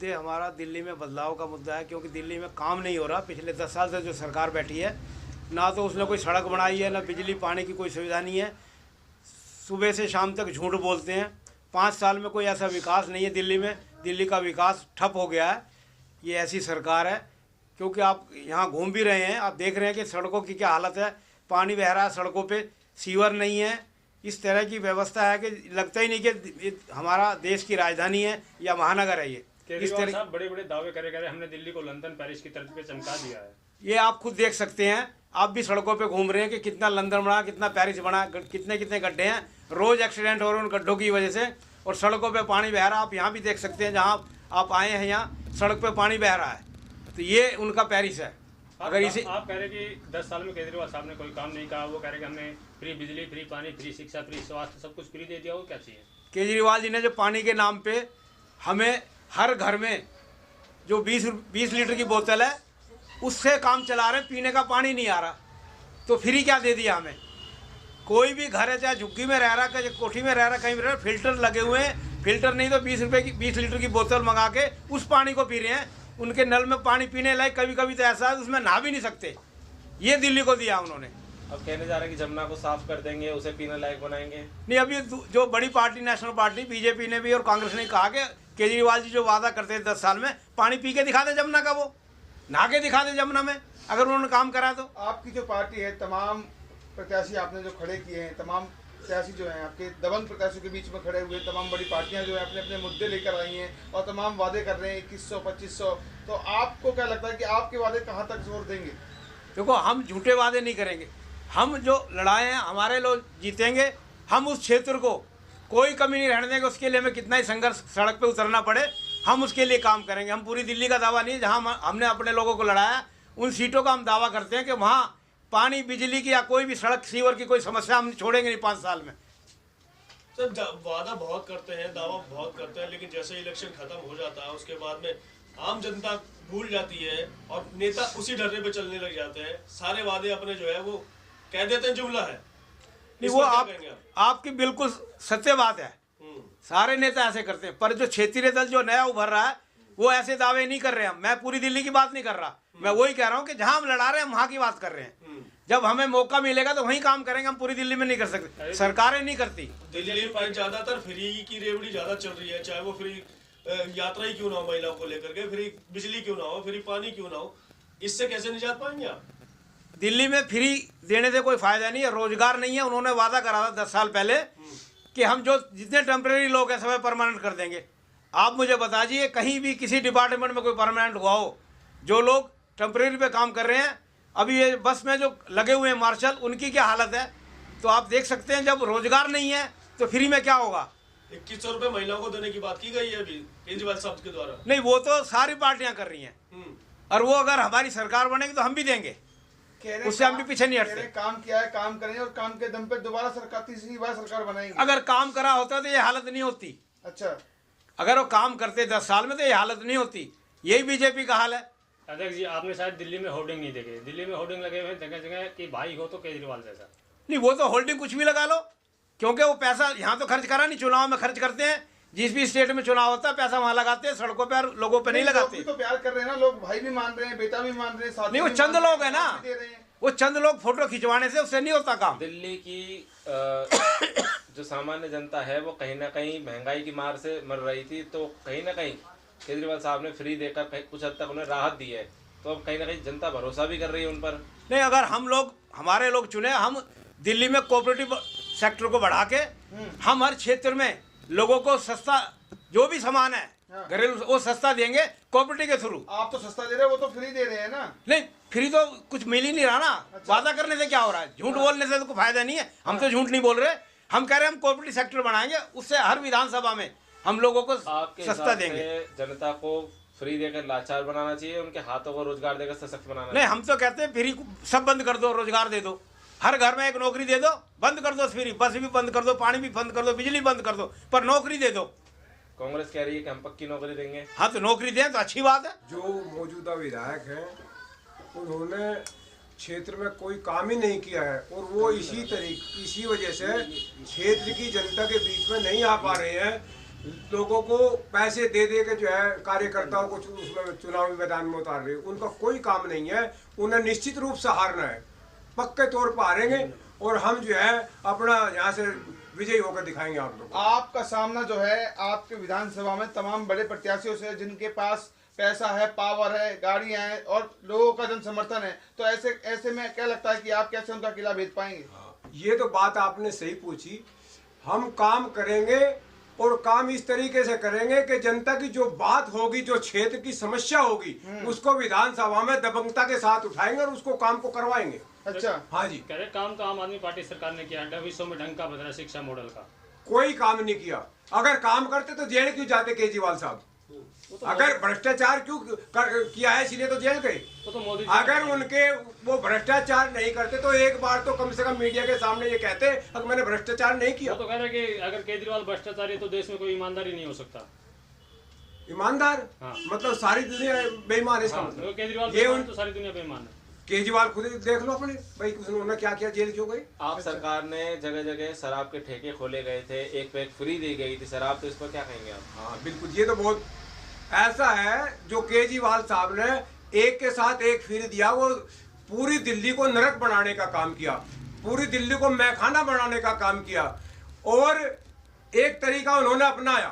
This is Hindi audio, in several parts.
मुद्दे हमारा दिल्ली में बदलाव का मुद्दा है, क्योंकि दिल्ली में काम नहीं हो रहा। पिछले 10 साल से जो सरकार बैठी है, ना तो उसने कोई सड़क बनाई है, ना बिजली पानी की कोई सुविधा नहीं है। सुबह से शाम तक झूठ बोलते हैं। 5 साल में कोई ऐसा विकास नहीं है दिल्ली में। दिल्ली का विकास ठप हो गया है। ये ऐसी सरकार है, क्योंकि आप यहाँ घूम भी रहे हैं, आप देख रहे हैं कि सड़कों की क्या हालत है। पानी बह रहा है सड़कों पे, सीवर नहीं है। इस तरह की व्यवस्था है कि लगता ही नहीं कि हमारा देश की राजधानी है या महानगर है। ये इस तरह साहब बड़े बड़े दावे करे हमने दिल्ली को लंदन पेरिस की तर्ज पे चमका दिया है। ये आप खुद देख सकते हैं। आप भी सड़कों पे घूम रहे हैं कि कितना लंदन बना, कितना पेरिस बना, कितने कितने गड्ढे हैं। रोज़ एक्सीडेंट हो रहे हैं उन गड्ढों की वजह से, और सड़कों पे पानी बह रहा है। आप यहाँ भी देख सकते हैं, जहाँ आप आए हैं यहाँ सड़क पे पानी बह रहा है। तो ये उनका पेरिस है। अगर इसे आप कह रहे कि 10 साल में केजरीवाल साहब ने कोई काम नहीं कहा, वो कह रहे कि हमने फ्री बिजली, फ्री पानी, फ्री शिक्षा, फ्री स्वास्थ्य, सब कुछ फ्री दे दिया, वो क्या चाहिए? केजरीवाल जी ने जो पानी के नाम पे हमें हर घर में जो 20 लीटर की बोतल है उससे काम चला रहे हैं। पीने का पानी नहीं आ रहा, तो फ्री क्या दे दिया हमें? कोई भी घर है, चाहे झुग्गी में रह रहा, चाहे कोठी में रह रहा, कहीं भी रह रहा, फिल्टर लगे हुए हैं। फिल्टर नहीं तो 20 लीटर की बोतल मंगा के उस पानी को पी रहे हैं। उनके नल में पानी पीने लायक कभी कभी तो ऐसा है उसमें नहा भी नहीं सकते। ये दिल्ली को दिया उन्होंने। अब कहने जा रहे हैं कि जमुना को साफ कर देंगे, उसे पीने लायक बनाएंगे। नहीं, अभी जो बड़ी पार्टी नेशनल पार्टी बीजेपी ने भी और कांग्रेस ने कहा कि केजरीवाल जी जो वादा करते थे 10 साल में, पानी पी के दिखा दे जमुना का, वो नहा के दिखा दे जमुना में, अगर उन्होंने काम करा तो। आपकी जो पार्टी है, तमाम प्रत्याशी आपने जो खड़े किए हैं, तमाम प्रत्याशी जो हैं आपके दबंग प्रत्याशियों के बीच में खड़े हुए, तमाम बड़ी पार्टियां जो है अपने अपने मुद्दे लेकर आई हैं और तमाम वादे कर रहे हैं 2100 2500। तो आपको क्या लगता है कि आपके वादे कहां तक जोर देंगे? देखो, हम झूठे वादे नहीं करेंगे। हम जो लड़ाए हैं, हमारे लोग जीतेंगे। हम उस क्षेत्र को कोई कमी नहीं रहने देंगे। उसके लिए हमें कितना ही संघर्ष, सड़क पे उतरना पड़े, हम उसके लिए काम करेंगे। हम पूरी दिल्ली का दावा नहीं, जहाँ हमने अपने लोगों को लड़ाया उन सीटों का हम दावा करते हैं कि वहाँ पानी, बिजली की या कोई भी सड़क, सीवर की कोई समस्या हम छोड़ेंगे नहीं 5 साल में। सर, वादा बहुत करते हैं, दावा बहुत करते हैं, लेकिन जैसे इलेक्शन खत्म हो जाता है उसके बाद में आम जनता भूल जाती है और नेता उसी ढर्रे पे चलने लग जाते हैं। सारे वादे अपने जो है वो कह देते हैं जुमला है। नहीं, वो आपकी बिल्कुल सत्य बात है। सारे नेता ऐसे करते हैं, पर जो क्षेत्रीय दल जो नया उभर रहा है वो ऐसे दावे नहीं कर रहे हैं। मैं पूरी दिल्ली की बात नहीं कर रहा, मैं वही कह रहा हूँ कि जहां हम लड़ा रहे हैं वहां की बात कर रहे हैं। जब हमें मौका मिलेगा तो वहीं काम करेंगे। हम पूरी दिल्ली में नहीं कर सकते, सरकारें नहीं करती। दिल्ली में ज्यादातर फ्री की रेवड़ी ज्यादा चल रही है, चाहे वो फ्री यात्रा ही क्यों ना हो, महिलाओं को लेकर के फ्री बिजली क्यों ना हो, फ्री पानी क्यों ना हो। इससे कैसे निजात पाएंगे आप? दिल्ली में फ्री देने से कोई फायदा नहीं है, रोजगार नहीं है। उन्होंने वादा करा था 10 साल पहले कि हम जो जितने टेम्परेरी लोग हैं सब परमानेंट कर देंगे। आप मुझे बता दीजिए कहीं भी किसी डिपार्टमेंट में कोई परमानेंट हुआ हो? जो लोग टेम्परेरी पे काम कर रहे हैं, अभी ये बस में जो लगे हुए हैं मार्शल, उनकी क्या हालत है? तो आप देख सकते हैं, जब रोजगार नहीं है तो फ्री में क्या होगा? 2100 रुपए महिलाओं को देने की बात की गई है अभी केजरीवाल साहब के द्वारा। नहीं, वो तो सारी पार्टियां कर रही हैं, और वो अगर हमारी सरकार बनेगी तो हम भी देंगे, उससे हम भी पीछे नहीं हटते। काम किया है, काम करेंगे और काम के दम पे दोबारा सरकार, तीसरी बार सरकार बनाएंगे। अगर काम करा होता तो ये हालत नहीं होती। अच्छा, अगर वो काम करते 10 साल में तो ये हालत नहीं होती। यही बीजेपी का हाल है। अध्यक्ष जी, आपने शायद दिल्ली में होर्डिंग नहीं देखे। दिल्ली में होर्डिंग लगे हुए जगह जगह कि भाई हो तो केजरीवाल जैसा। नहीं, वो तो होल्डिंग कुछ भी लगा लो, क्योंकि वो पैसा यहाँ तो खर्च करा नहीं, चुनाव में खर्च करते हैं। जिस भी स्टेट में चुनाव होता है पैसा वहाँ लगाते हैं, सड़कों पे लोगों पे नहीं लगाते। तो प्यार कर रहे हैं ना लोग, भाई भी मान रहे हैं, बेटा भी मान रहे हैं। नहीं, वो चंद लोग है ना, वो चंद लोग फोटो खिंचवाने से उससे नहीं होता काम। दिल्ली की जो सामान्य जनता है वो कहीं ना कहीं महंगाई की मार से मर रही थी, तो कहीं ना कहीं केजरीवाल साहब ने फ्री देकर कुछ हद तक उन्हें राहत दी है। तो अब कहीं ना कहीं जनता भरोसा भी कर रही है उन पर। नहीं, अगर हम लोग, हमारे लोग चुने, हम दिल्ली में कोऑपरेटिव सेक्टर को बढ़ा के हम हर क्षेत्र में लोगों को सस्ता जो भी सामान है घरेलू वो सस्ता देंगे कोऑपरेटिव के थ्रू। आप तो सस्ता दे रहे हो, वो तो फ्री दे रहे हैं ना। नहीं, फ्री तो कुछ मिल ही नहीं रहा ना। अच्छा। वादा करने से क्या हो रहा है? झूठ बोलने से तो कोई फायदा नहीं है। हम तो झूठ नहीं बोल रहे, हम कह रहे हैं हम कोऑपरेटिव सेक्टर बनाएंगे, उससे हर विधानसभा में हम लोगों को सस्ता देंगे। जनता को फ्री देकर लाचार बनाना चाहिए, उनके हाथों को रोजगार देकर सशक्त बनाना नहीं, हम तो कहते हैं फ्री सब बंद कर दो, रोजगार दे दो, हर घर में एक नौकरी दे दो, बंद कर दो फ्री, बस भी बंद कर दो, पानी भी बंद कर दो, बिजली बंद कर दो, पर नौकरी दे दो। कांग्रेस कह रही है कि हम पक्की नौकरी देंगे। हाँ, तो नौकरी दें तो अच्छी बात है। जो मौजूदा विधायक हैं उन्होंने क्षेत्र में कोई काम ही नहीं किया है, और वो इसी वजह से क्षेत्र की जनता के बीच में नहीं आ पा रहे हैं। लोगों को पैसे दे दे के जो है कार्यकर्ताओं को उसमें चुनावी मैदान में उतार रहे हैं। उनका कोई काम नहीं है, उन्हें निश्चित रूप से हारना है, पक्के तौर पर हारेंगे और हम जो है अपना यहाँ से विजयी होकर दिखाएंगे आप लोग। आपका सामना जो है आपके विधानसभा में तमाम बड़े प्रत्याशियों से, जिनके पास पैसा है, पावर है, गाड़ियां हैं और लोगों का जन समर्थन है, तो ऐसे में क्या लगता है कि आप कैसे उनका किला भेद पाएंगे? ये तो बात आपने सही पूछी। हम काम करेंगे और काम इस तरीके से करेंगे कि जनता की जो बात होगी, जो क्षेत्र की समस्या होगी, उसको विधानसभा में दबंगता के साथ उठाएंगे और उसको काम को करवाएंगे। अच्छा, हाँ जी। कह रहे काम तो आम आदमी पार्टी सरकार ने किया, विश्व में ढंग का बदला शिक्षा मॉडल का। कोई काम नहीं किया। अगर काम करते तो जेल क्यों जाते केजरीवाल साहब? अगर भ्रष्टाचार क्यों किया है इसलिए तो जेल गए। तो मोदी अगर उनके वो भ्रष्टाचार नहीं करते तो एक बार तो कम से कम मीडिया के सामने ये कहते अगर मैंने भ्रष्टाचार नहीं किया। वो तो कह रहे कि अगर केजरीवाल भ्रष्टाचारी तो देश में कोई ईमानदारी नहीं हो सकता। ईमानदार? हाँ। मतलब सारी दुनिया बेईमान है इसका हाँ, मतलब। केजरीवाल ये तो सारी दुनिया बेईमान है। केजरीवाल खुद ही देख लो अपने भाई, उन्होंने क्या किया, जेल क्यों गए? आप सरकार ने जगह जगह शराब के ठेके खोले गए थे, एक पैक फ्री दी गई थी शराब, तो इस पर क्या कहेंगे आप? हाँ बिल्कुल, ये तो बहुत ऐसा है जो केजरीवाल साहब ने एक के साथ एक फिर दिया। वो पूरी दिल्ली को नरक बनाने का काम किया, पूरी दिल्ली को मैखाना बनाने का काम किया। और एक तरीका उन्होंने अपनाया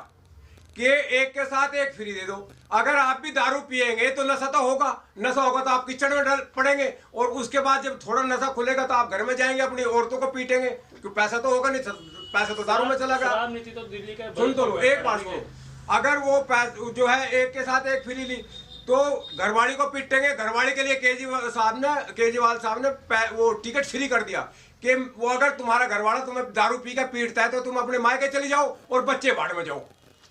कि एक के साथ एक फ्री दे दो। अगर आप भी दारू पिएंगे तो नशा तो होगा, नशा होगा तो आप कीचड़ में डल पड़ेंगे और उसके बाद जब थोड़ा नशा खुलेगा तो आप घर में जाएंगे, अपनी औरतों को पीटेंगे, क्योंकि पैसा तो होगा नहीं, पैसा तो दारू में चला गया। शराब नीति तो दिल्ली का सुन तो लो एक बात को, अगर वो जो है एक के साथ एक फ्री ली तो घरवाली को पीटेंगे। घरवाली के लिए केजरीवाल साहब ने वो टिकट फ्री कर दिया कि वो अगर तुम्हारा घरवाला तुम्हें दारू पी कर पीटता है तो तुम अपने मायके चले जाओ और बच्चे बाढ़ में जाओ।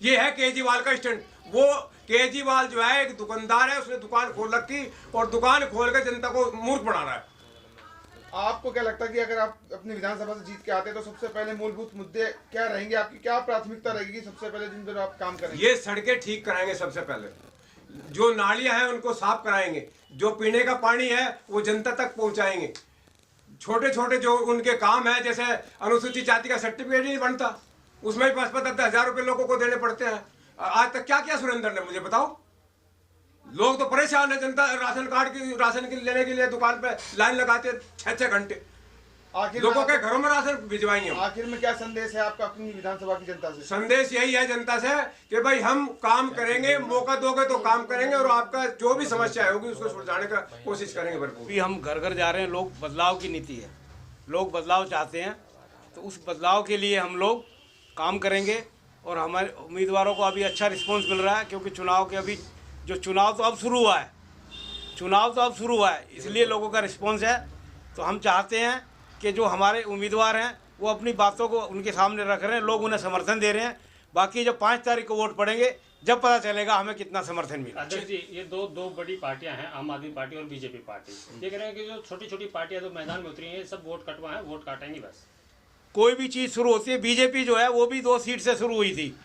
ये है केजरीवाल का स्टैंड। वो केजरीवाल जो है एक दुकानदार है, उसने दुकान खोल रखी और दुकान खोल कर जनता को मूर्ख बना रहा है। आपको क्या लगता है कि अगर आप अपनी विधानसभा से जीत के आते हैं तो सबसे पहले मूलभूत मुद्दे क्या रहेंगे, आपकी क्या प्राथमिकता रहेगी सबसे पहले जिन पर आप काम करेंगे? ये सड़कें ठीक कराएंगे सबसे पहले, जो नालियां हैं उनको साफ कराएंगे, जो पीने का पानी है वो जनता तक पहुंचाएंगे। छोटे छोटे जो उनके काम है, जैसे अनुसूचित जाति का सर्टिफिकेट नहीं बनता, उसमें भी 5-10 हजार रुपए लोगों को देने पड़ते हैं। आज तक क्या किया सुरेंद्र ने, मुझे बताओ। लोग तो परेशान है, जनता राशन की लेने के लिए दुकान पे लाइन लगाते 6-6 घंटे। आखिर लोगों के घरों में राशन भिजवाएंगे। आखिर में क्या संदेश है आपका अपनी विधानसभा की जनता से? संदेश यही है जनता से कि भाई हम काम करेंगे, मौका दोगे तो काम करेंगे और आपका जो भी समस्या होगी उसको सुलझाने का कोशिश करेंगे भरपूर। अभी हम घर घर जा रहे हैं, लोग बदलाव की नीति है, लोग बदलाव चाहते हैं, तो उस बदलाव के लिए हम लोग काम करेंगे और हमारे उम्मीदवारों को अभी अच्छा रिस्पॉन्स मिल रहा है, क्योंकि चुनाव तो अब शुरू हुआ है, इसलिए लोगों का रिस्पॉन्स है। तो हम चाहते हैं कि जो हमारे उम्मीदवार हैं वो अपनी बातों को उनके सामने रख रहे हैं, लोग उन्हें समर्थन दे रहे हैं। बाकी जब 5 तारीख को वोट पड़ेंगे जब पता चलेगा हमें कितना समर्थन मिला। अध्यक्ष जी, ये दो बड़ी पार्टियां हैं, आम आदमी पार्टी और बीजेपी पार्टी। ये कह रहे हैं कि जो छोटी छोटी पार्टियां जो मैदान में उतरी हैं, सब वोट कटवा है, वोट काटेंगी बस। कोई भी चीज़ शुरू होती है, बीजेपी जो है वो भी 2 सीट से शुरू हुई थी।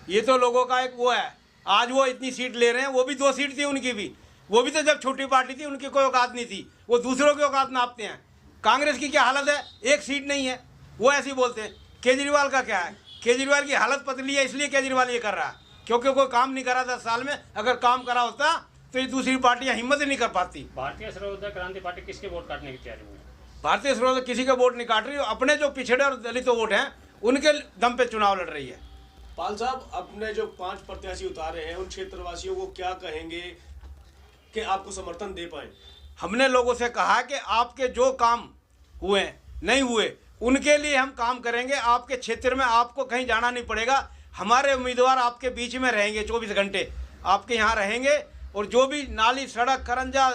ये तो लोगों का एक वो है, आज वो इतनी सीट ले रहे हैं, वो भी 2 सीट थी उनकी भी, वो भी तो जब छोटी पार्टी थी उनकी कोई औकात नहीं थी, वो दूसरों की औकात नापते हैं। कांग्रेस की क्या हालत है, 1 सीट नहीं है, वो ऐसे ही बोलते हैं। केजरीवाल का क्या है, केजरीवाल की हालत पतली है, इसलिए केजरीवाल ये कर रहा है, क्योंकि कोई काम नहीं करा 10 साल में। अगर काम करा होता तो ये दूसरी पार्टियां हिम्मत ही नहीं कर पाती। भारतीय सर्वोदय क्रांति पार्टी किसके वोट काटने की तैयारी में है? भारतीय सर्वोदय किसी का वोट नहीं काट रही, अपने जो पिछड़े और दलित वोट हैं उनके दम पे चुनाव लड़ रही है। पाल साहब, अपने जो 5 प्रत्याशी उतारे हैं उन क्षेत्रवासियों को क्या कहेंगे कि आपको समर्थन दे पाए? हमने लोगों से कहा कि आपके जो काम हुए नहीं हुए उनके लिए हम काम करेंगे। आपके क्षेत्र में आपको कहीं जाना नहीं पड़ेगा, हमारे उम्मीदवार आपके बीच में रहेंगे, 24 घंटे आपके यहाँ रहेंगे। और जो भी नाली, सड़क, खरंजा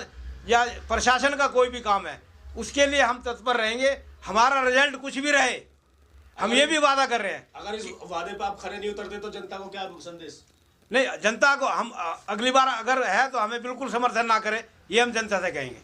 या प्रशासन का कोई भी काम है उसके लिए हम तत्पर रहेंगे। हमारा रिजल्ट कुछ भी रहे, हम ये भी वादा कर रहे हैं। अगर इस वादे पर आप खरे नहीं उतरते तो जनता को क्या संदेश? नहीं, जनता को हम अगली बार अगर है तो हमें बिल्कुल समर्थन ना करें, ये हम जनता से कहेंगे।